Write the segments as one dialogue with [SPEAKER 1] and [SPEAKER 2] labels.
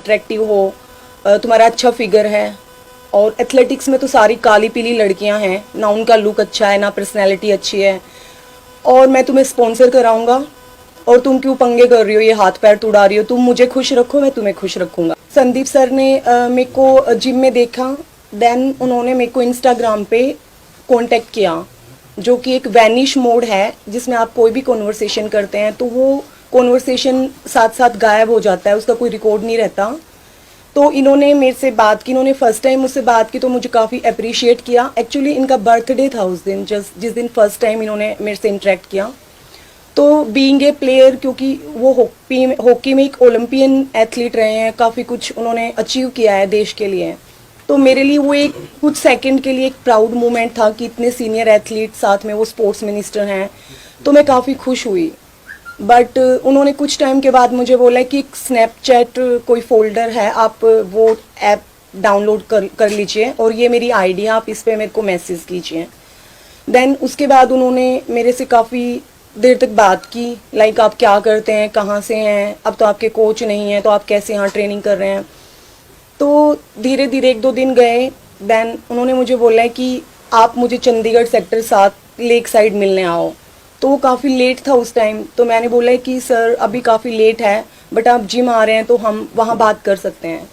[SPEAKER 1] Attractive हो, तुम्हारा अच्छा फिगर है। और एथलेटिक्स में तो सारी काली पीली लड़कियां हैं, ना उनका लुक अच्छा है ना पर्सनैलिटी अच्छी है। और मैं तुम्हें स्पॉन्सर कराऊंगा, और तुम क्यों पंगे कर रही हो, ये हाथ पैर तुड़ा रही हो, तुम मुझे खुश रखो मैं तुम्हें खुश रखूंगा। संदीप सर ने मेरे को जिम में देखा, देन उन्होंने मेरे को इंस्टाग्राम पे कांटेक्ट किया, जो कि एक वैनिश मोड है जिसमें आप कोई भी कॉन्वर्सेशन करते हैं तो वो कॉन्वर्सेशन साथ साथ गायब हो जाता है, उसका कोई रिकॉर्ड नहीं रहता। तो इन्होंने मेरे से बात की, इन्होंने फर्स्ट टाइम मुझसे बात की तो मुझे काफ़ी अप्रिशिएट किया। एक्चुअली इनका बर्थडे था उस दिन, जिस दिन फर्स्ट टाइम इन्होंने मेरे से इंटरेक्ट किया। तो बीइंग ए प्लेयर, क्योंकि वो हॉकी में एक ओलंपियन एथलीट रहे हैं, काफ़ी कुछ उन्होंने अचीव किया है देश के लिए, तो मेरे लिए वो एक कुछ सेकंड के लिए एक प्राउड मोमेंट था कि इतने सीनियर एथलीट साथ में वो स्पोर्ट्स मिनिस्टर हैं, तो मैं काफ़ी खुश हुई। बट उन्होंने कुछ टाइम के बाद मुझे बोला कि एक स्नैपचैट कोई फोल्डर है, आप वो ऐप डाउनलोड कर लीजिए और ये मेरी आईडी है, आप इस पर मेरे को मैसेज कीजिए। देन उसके बाद उन्होंने मेरे से काफ़ी देर तक बात की, लाइक आप क्या करते हैं, कहाँ से हैं, अब तो आपके कोच नहीं हैं तो आप कैसे यहाँ ट्रेनिंग कर रहे हैं। तो धीरे धीरे 1-2 दिन गए, देन उन्होंने मुझे बोला है कि आप मुझे चंडीगढ़ सेक्टर 7 लेक साइड मिलने आओ। तो वो काफ़ी लेट था उस टाइम, तो मैंने बोला है कि सर अभी काफ़ी लेट है, बट आप जिम आ रहे हैं तो हम वहाँ बात कर सकते हैं।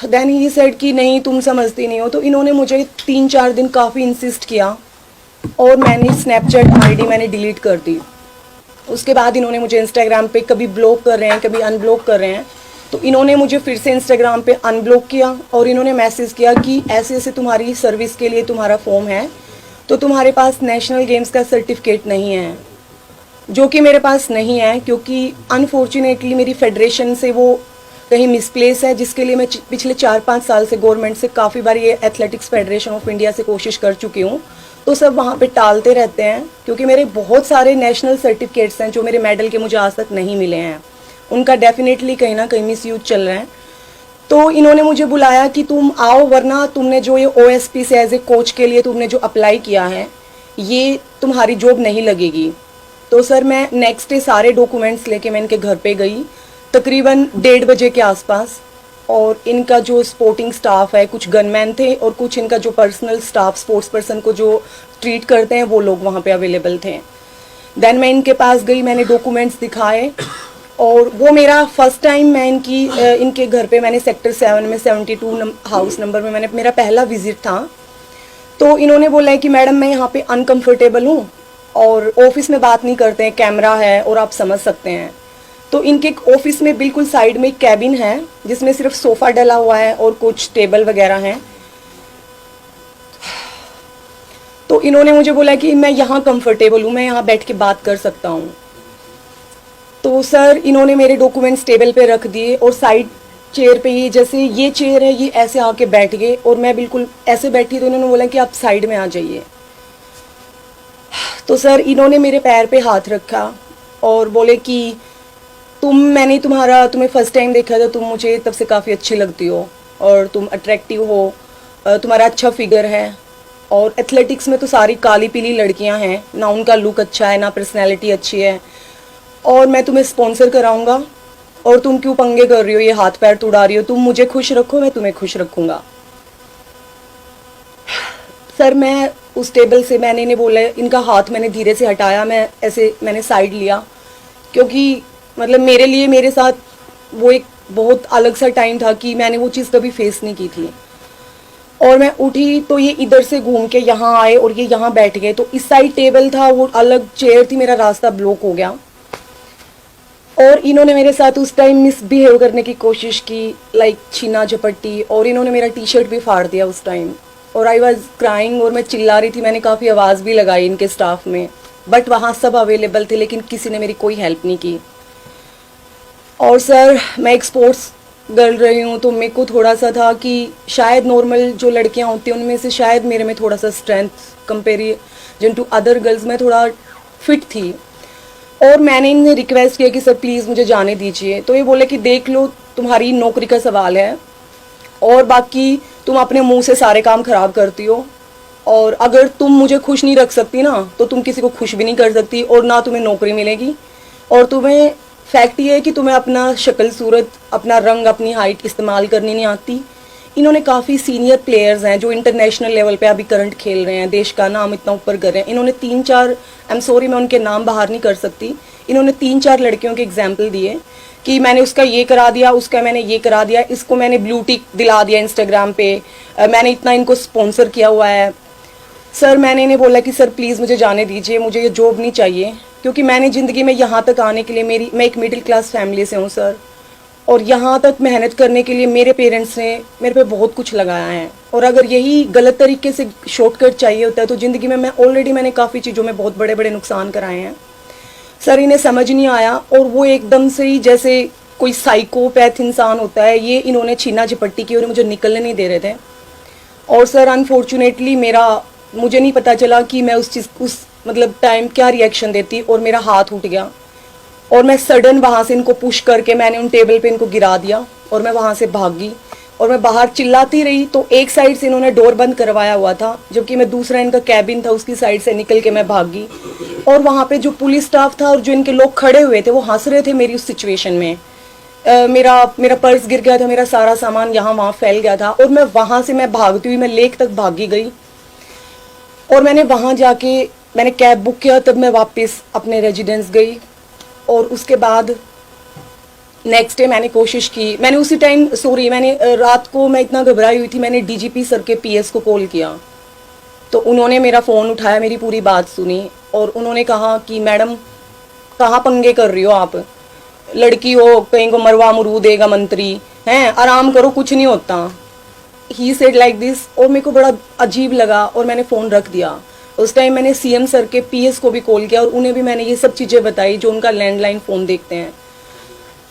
[SPEAKER 1] देन ही सेड कि नहीं तुम समझती नहीं हो। तो इन्होंने मुझे 3-4 दिन काफ़ी इंसिस्ट किया और मैंने स्नैपचैट आईडी मैंने डिलीट कर दी। उसके बाद इन्होंने मुझे इंस्टाग्राम पे कभी ब्लॉक कर रहे हैं कभी अनब्लॉक कर रहे हैं, तो इन्होंने मुझे फिर से इंस्टाग्राम पे अनब्लॉक किया और इन्होंने मैसेज किया कि ऐसे ऐसे तुम्हारी सर्विस के लिए तुम्हारा फॉर्म है, तो तुम्हारे पास नेशनल गेम्स का सर्टिफिकेट नहीं है, जो कि मेरे पास नहीं है, क्योंकि अनफॉर्चुनेटली मेरी फेडरेशन से वो कहीं मिसप्लेस है, जिसके लिए मैं पिछले 4-5 साल से गवर्नमेंट से काफ़ी बार ये एथलेटिक्स फेडरेशन ऑफ इंडिया से कोशिश कर चुकी हूँ, तो सब वहाँ पे टालते रहते हैं, क्योंकि मेरे बहुत सारे नेशनल सर्टिफिकेट्स हैं जो मेरे मेडल के मुझे आज तक नहीं मिले हैं, उनका डेफिनेटली कहीं ना कहीं मिसयूज चल रहा है। तो इन्होंने मुझे बुलाया कि तुम आओ, वरना तुमने जो ये OSP से एज ए कोच के लिए तुमने जो अप्लाई किया है ये तुम्हारी जॉब नहीं लगेगी। तो सर मैं नेक्स्ट डे सारे डॉक्यूमेंट्स लेके मैं इनके घर पे गई, तकरीबन 1:30 बजे के आसपास, और इनका जो स्पोर्टिंग स्टाफ है, कुछ गनमैन थे और कुछ इनका जो पर्सनल स्टाफ स्पोर्ट्स पर्सन को जो ट्रीट करते हैं वो लोग वहाँ पे अवेलेबल थे। देन मैं इनके पास गई, मैंने डॉक्यूमेंट्स दिखाए, और वो मेरा फर्स्ट टाइम मैं इनके घर पे मैंने सेक्टर 7 में 72 हाउस नंबर में मैंने मेरा पहला विजिट था। तो इन्होंने बोला है कि मैडम मैं यहाँ पे अनकंफर्टेबल हूँ और ऑफिस में बात नहीं करते हैं, कैमरा है और आप समझ सकते हैं। तो इनके ऑफिस में बिल्कुल साइड में एक कैबिन है जिसमें सिर्फ सोफ़ा डला हुआ है और कुछ टेबल वगैरह हैं। तो इन्होंने मुझे बोला कि मैं यहाँ कंफर्टेबल हूँ, मैं यहाँ बैठ के बात कर सकता हूँ। तो सर इन्होंने मेरे डॉक्यूमेंट्स टेबल पे रख दिए और साइड चेयर पे ही, जैसे ये चेयर है, ये ऐसे आके बैठ गए और मैं बिल्कुल ऐसे बैठी, तो इन्होंने बोला कि आप साइड में आ जाइए। तो सर इन्होंने मेरे पैर पे हाथ रखा और बोले कि मैंने तुम्हें फर्स्ट टाइम देखा था, तुम मुझे तब से काफ़ी अच्छी लगती हो और तुम अट्रैक्टिव हो, तुम्हारा अच्छा फिगर है, और एथलेटिक्स में तो सारी काली पीली लड़कियां हैं, ना उनका लुक अच्छा है ना पर्सनैलिटी अच्छी है, और मैं तुम्हें स्पॉन्सर कराऊंगा, और तुम क्यों पंगे कर रही हो, ये हाथ पैर तुड़ा रही हो, तुम मुझे खुश रखो मैं तुम्हें खुश रखूंगा। सर मैं उस टेबल से मैंने इन्हें बोला, इनका हाथ मैंने धीरे से हटाया, मैंने साइड लिया, क्योंकि मतलब मेरे लिए मेरे साथ वो एक बहुत अलग सा टाइम था कि मैंने वो चीज़ कभी फेस नहीं की थी। और मैं उठी तो ये इधर से घूम के यहाँ आए और ये यहाँ बैठ गए, तो इस साइड टेबल था, वो अलग चेयर थी, मेरा रास्ता ब्लॉक हो गया। और इन्होंने मेरे साथ उस टाइम मिसबिहेव करने की कोशिश की, लाइक छीना झपट्टी, और इन्होंने मेरा टी-शर्ट भी फाड़ दिया उस टाइम, और आई वॉज क्राइंग और मैं चिल्ला रही थी। मैंने काफ़ी आवाज़ भी लगाई इनके स्टाफ में, बट वहाँ सब अवेलेबल थे, लेकिन किसी ने मेरी कोई हेल्प नहीं की। और सर मैं एक स्पोर्ट्स गर्ल रही हूँ, तो मेरे को थोड़ा सा था कि शायद नॉर्मल जो लड़कियाँ होती हैं उनमें से शायद मेरे में थोड़ा सा strength comparison to other girls में थोड़ा फिट थी। और मैंने इन्हें रिक्वेस्ट किया कि सर प्लीज़ मुझे जाने दीजिए। तो ये बोले कि देख लो तुम्हारी नौकरी का सवाल है, और बाकी तुम अपने मुंह से सारे काम खराब करती हो, और अगर तुम मुझे खुश नहीं रख सकती ना, तो तुम किसी को खुश भी नहीं कर सकती, और ना तुम्हें नौकरी मिलेगी, और तुम्हें फैक्ट ये है कि तुम्हें अपना शक्ल सूरत, अपना रंग, अपनी हाइट इस्तेमाल करनी नहीं आती। इन्होंने काफ़ी सीनियर प्लेयर्स हैं जो इंटरनेशनल लेवल पे अभी करंट खेल रहे हैं, देश का नाम इतना ऊपर कर रहे हैं। इन्होंने 3-4, आई एम सॉरी मैं उनके नाम बाहर नहीं कर सकती, इन्होंने 3-4 लड़कियों के एग्जाम्पल दिए कि मैंने उसका ये करा दिया, उसका मैंने ये करा दिया, इसको मैंने ब्लू टिक दिला दिया इंस्टाग्राम पे, मैंने इतना इनको स्पॉन्सर किया हुआ है। सर मैंने इन्हें बोला कि सर प्लीज़ मुझे जाने दीजिए, मुझे ये जॉब नहीं चाहिए, क्योंकि मैंने ज़िंदगी में यहाँ तक आने के लिए मैं एक मिडिल क्लास फैमिली से हूँ सर, और यहाँ तक मेहनत करने के लिए मेरे पेरेंट्स ने मेरे पे बहुत कुछ लगाया है। और अगर यही गलत तरीके से शॉर्टकट चाहिए होता है तो ज़िंदगी में मैंने काफ़ी चीज़ों में बहुत बड़े बड़े नुकसान कराए हैं। सर इन्हें समझ नहीं आया, और वो एकदम से ही जैसे कोई साइकोपैथ इंसान होता है, ये इन्होंने छीना झपट्टी की और मुझे निकलने नहीं दे रहे थे। और सर अनफॉर्चुनेटली मुझे नहीं पता चला कि मैं उस मतलब टाइम क्या रिएक्शन देती, और मेरा हाथ उठ गया और मैं सडन वहाँ से इनको पुश करके मैंने उन टेबल पे इनको गिरा दिया और मैं वहाँ से भागी, और मैं बाहर चिल्लाती रही। तो एक साइड से इन्होंने डोर बंद करवाया हुआ था, जबकि मैं दूसरा इनका कैबिन था उसकी साइड से निकल के मैं भागी, और वहाँ पे जो पुलिस स्टाफ था और जो इनके लोग खड़े हुए थे वो हंस रहे थे मेरी उस सिचुएशन में। मेरा पर्स गिर गया था, मेरा सारा सामान यहाँ वहाँ फैल गया था, और मैं वहाँ से मैं भागती हुई मैं लेक तक भागी गई, और मैंने वहाँ जाके मैंने कैब बुक किया, तब मैं वापस अपने रेजिडेंस गई। और उसके बाद नेक्स्ट डे मैंने कोशिश की, मैंने उसी टाइम मैंने रात को मैं इतना घबराई हुई थी, मैंने डीजीपी सर के पीएस को कॉल किया, तो उन्होंने मेरा फ़ोन उठाया, मेरी पूरी बात सुनी, और उन्होंने कहा कि मैडम कहाँ पंगे कर रही हो आप, लड़की हो, कहीं को मरवा मरू देगा मंत्री हैं, आराम करो कुछ नहीं होता। ही सेड लाइक दिस, और मेरे को बड़ा अजीब लगा और मैंने फ़ोन रख दिया। उस टाइम मैंने सीएम सर के पीएस को भी कॉल किया और उन्हें भी मैंने ये सब चीज़ें बताई जो उनका लैंडलाइन फ़ोन देखते हैं,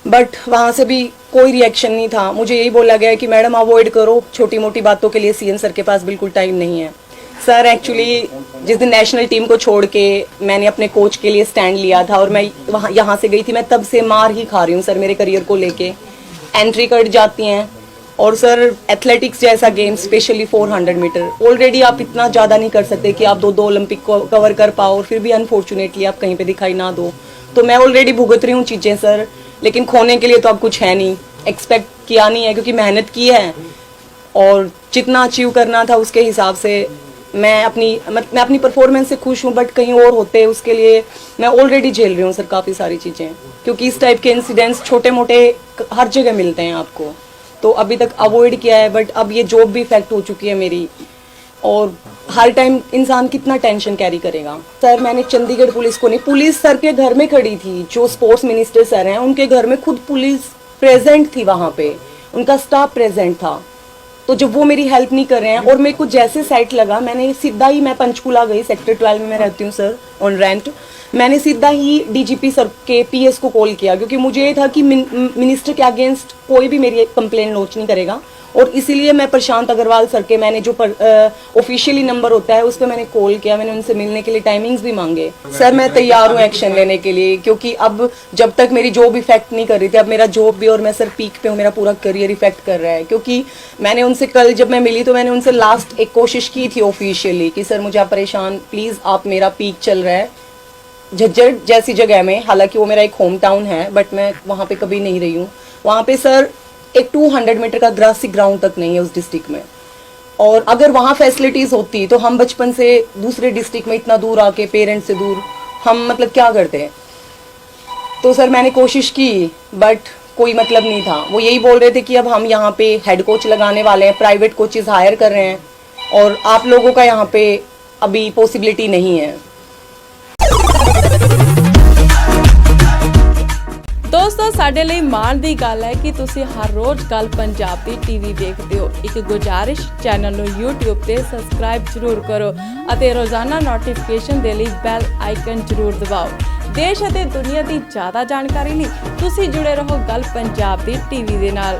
[SPEAKER 1] बट वहाँ से भी कोई रिएक्शन नहीं था। मुझे यही बोला गया कि मैडम अवॉइड करो, छोटी मोटी बातों के लिए सीएम सर के पास बिल्कुल टाइम नहीं है। सर एक्चुअली जिस दिन नेशनल टीम को छोड़ के मैंने अपने कोच के लिए स्टैंड लिया था और मैं यहाँ से गई थी, मैं तब से मार ही खा रही हूँ सर मेरे करियर को लेके। एंट्री कट जाती हैं, और सर एथलेटिक्स जैसा गेम, स्पेशली 400 मीटर, ऑलरेडी आप इतना ज़्यादा नहीं कर सकते कि आप दो ओलंपिक को कवर कर पाओ, और फिर भी अनफॉर्चुनेटली आप कहीं पे दिखाई ना दो। तो मैं ऑलरेडी भुगत रही हूँ चीज़ें सर, लेकिन खोने के लिए तो अब कुछ है नहीं, एक्सपेक्ट किया नहीं है क्योंकि मेहनत की है, और जितना अचीव करना था उसके हिसाब से मैं अपनी परफॉर्मेंस से खुश हूँ, बट कहीं और होते उसके लिए मैं ऑलरेडी झेल रही हूँ सर काफ़ी सारी चीज़ें, क्योंकि इस टाइप के इंसिडेंट्स छोटे मोटे हर जगह मिलते हैं आपको। तो अभी तक अवॉइड किया है, बट अब ये जॉब भी इफेक्ट हो चुकी है मेरी, और हर टाइम इंसान कितना टेंशन कैरी करेगा। सर मैंने चंडीगढ़ पुलिस को नहीं, पुलिस सर के घर में खड़ी थी, जो स्पोर्ट्स मिनिस्टर सर हैं उनके घर में खुद पुलिस प्रेजेंट थी, वहाँ पे उनका स्टाफ प्रेजेंट था। तो जब वो मेरी हेल्प नहीं कर रहे हैं, और मेरे को जैसे साइट लगा, मैंने सीधा ही मैं पंचकूला गई, सेक्टर 12 में मैं रहती हूँ सर ऑन रेंट, मैंने सीधा ही डीजीपी सर के पीएस को कॉल किया, क्योंकि मुझे ये था कि मिनिस्टर के अगेंस्ट कोई भी मेरी कंप्लेंट लॉन्च नहीं करेगा, और इसीलिए मैं प्रशांत अग्रवाल सर के मैंने जो ऑफिशियली नंबर होता है उस पर मैंने कॉल किया, मैंने उनसे मिलने के लिए टाइमिंग्स भी मांगे। सर मैं तैयार हूँ एक्शन लेने के लिए, क्योंकि अब जब तक मेरी जॉब इफेक्ट नहीं कर रही थी, अब मेरा जॉब भी, और मैं सर पीक पे हूँ, मेरा पूरा करियर इफेक्ट कर रहा है। क्योंकि मैंने उनसे कल जब मैं मिली तो मैंने उनसे लास्ट एक कोशिश की थी ऑफिशियली कि सर मुझे आप परेशान, प्लीज़ आप, मेरा पीक चल रहा है झज्जर जैसी जगह में, हालांकि वो मेरा एक होम टाउन है, बट मैं वहाँ पे कभी नहीं रही हूँ। वहाँ पे सर एक 200 मीटर का ग्रासी ग्राउंड तक नहीं है उस डिस्ट्रिक्ट में, और अगर वहाँ फैसिलिटीज़ होती तो हम बचपन से दूसरे डिस्ट्रिक्ट में इतना दूर आके, पेरेंट्स से दूर, हम मतलब क्या करते हैं। तो सर मैंने कोशिश की, बट कोई मतलब नहीं था। वो यही बोल रहे थे कि अब हम यहाँ पे हेड कोच लगाने वाले हैं, प्राइवेट कोचेस हायर कर रहे हैं, और आप लोगों का यहाँ पे अभी पॉसिबिलिटी नहीं है।
[SPEAKER 2] ਦੋਸਤੋ ਸਾਡੇ ਲਈ ਮਾਣ ਦੀ ਗੱਲ ਹੈ ਕਿ ਤੁਸੀਂ ਹਰ ਰੋਜ਼ ਗੱਲ ਪੰਜਾਬ ਦੀ ਟੀਵੀ ਵੇਖਦੇ ਹੋ। ਇੱਕ ਗੁਜ਼ਾਰਿਸ਼, ਚੈਨਲ ਨੂੰ YouTube ਤੇ ਸਬਸਕ੍ਰਾਈਬ ਜ਼ਰੂਰ ਕਰੋ ਅਤੇ ਰੋਜ਼ਾਨਾ ਨੋਟੀਫਿਕੇਸ਼ਨ ਦੇ ਲਈ ਬੈਲ ਆਈਕਨ ਜ਼ਰੂਰ ਦਬਾਓ। ਦੇਸ਼ ਅਤੇ ਦੁਨੀਆ ਦੀ ਜ਼ਿਆਦਾ ਜਾਣਕਾਰੀ ਲਈ ਤੁਸੀਂ ਜੁੜੇ ਰਹੋ ਗੱਲ ਪੰਜਾਬ ਦੀ ਟੀਵੀ ਦੇ ਨਾਲ।